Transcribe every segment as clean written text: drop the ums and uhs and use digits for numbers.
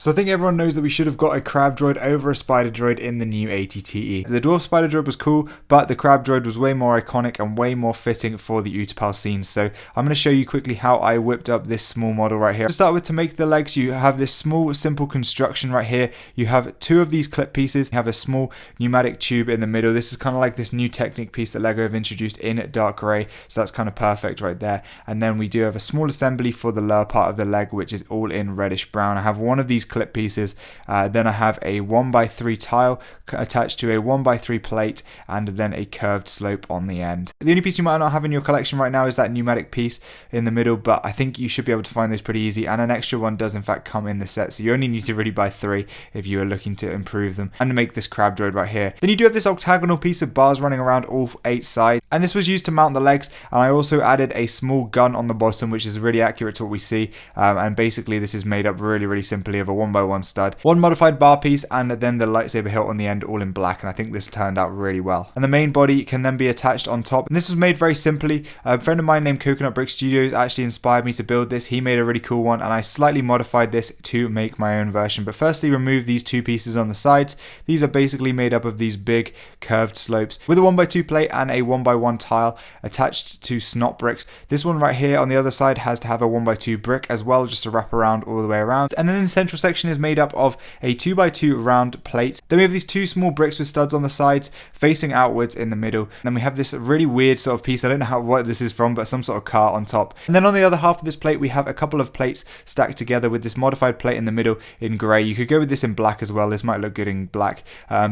So I think everyone knows that we should have got a crab droid over a spider droid in the new ATTE. The dwarf spider droid was cool, but the crab droid was way more iconic and way more fitting for the Utapau scene. So I'm going to show you quickly how I whipped up this small model right here. To start with, to make the legs, you have this small simple construction right here. You have two of these clip pieces. You have a small pneumatic tube in the middle. This is kind of like this new Technic piece that Lego have introduced in dark grey, so that's kind of perfect right there. And then we do have a small assembly for the lower part of the leg, which is all in reddish brown. I have one of these clip pieces, then I have a 1x3 tile attached to a 1x3 plate, and then a curved slope on the end. The only piece you might not have in your collection right now is that pneumatic piece in the middle, but I think you should be able to find those pretty easy, and an extra one does in fact come in the set, so you only need to really buy 3 if you are looking to improve them and make this crab droid right here. Then you do have this octagonal piece of bars running around all 8 sides, and this was used to mount the legs, and I also added a small gun on the bottom, which is really accurate to what we see, and basically this is made up really simply of a 1x1 stud, one modified bar piece, and then the lightsaber hilt on the end, all in black, and I think this turned out really well. And the main body can then be attached on top, and this was made very simply. A friend of mine named Coconut Brick Studios actually inspired me to build this. He made a really cool one, and I slightly modified this to make my own version. But firstly, remove these 2 pieces on the sides. These are basically made up of these big curved slopes with a 1x2 plate and a 1x1 tile attached to snot bricks. This one right here on the other side has to have a 1x2 brick as well, just to wrap around all the way around. And then the central section is made up of a 2x2 round plate. Then we have these 2 small bricks with studs on the sides facing outwards in the middle. And then we have this really weird sort of piece, I don't know what this is from, but some sort of car on top. And then on the other half of this plate we have a couple of plates stacked together with this modified plate in the middle in grey. You could go with this in black as well, this might look good in black.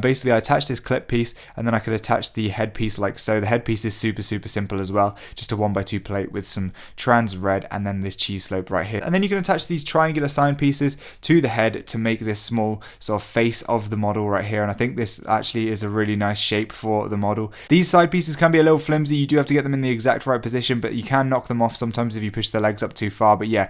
Basically I attached this clip piece, and then I could attach the headpiece like so. The headpiece is super simple as well, just a 1x2 plate with some trans red, and then this cheese slope right here. And then you can attach these triangular sign pieces to the head to make this small sort of face of the model right here, and I think this actually is a really nice shape for the model. These side pieces can be a little flimsy, you do have to get them in the exact right position, but you can knock them off sometimes if you push the legs up too far. But yeah,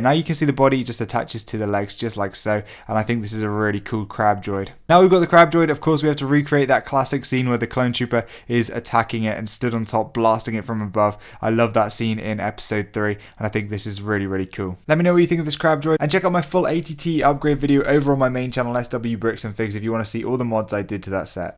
now you can see the body just attaches to the legs just like so, and I think this is a really cool crab droid. Now we've got the crab droid, of course we have to recreate that classic scene where the clone trooper is attacking it and stood on top blasting it from above. I love that scene in episode 3, and I think this is really cool. Let me know what you think of this crab droid, and check out my full ATT upgrade video over on my main channel SW Bricks and Figs if you want to see all the mods I did to that set.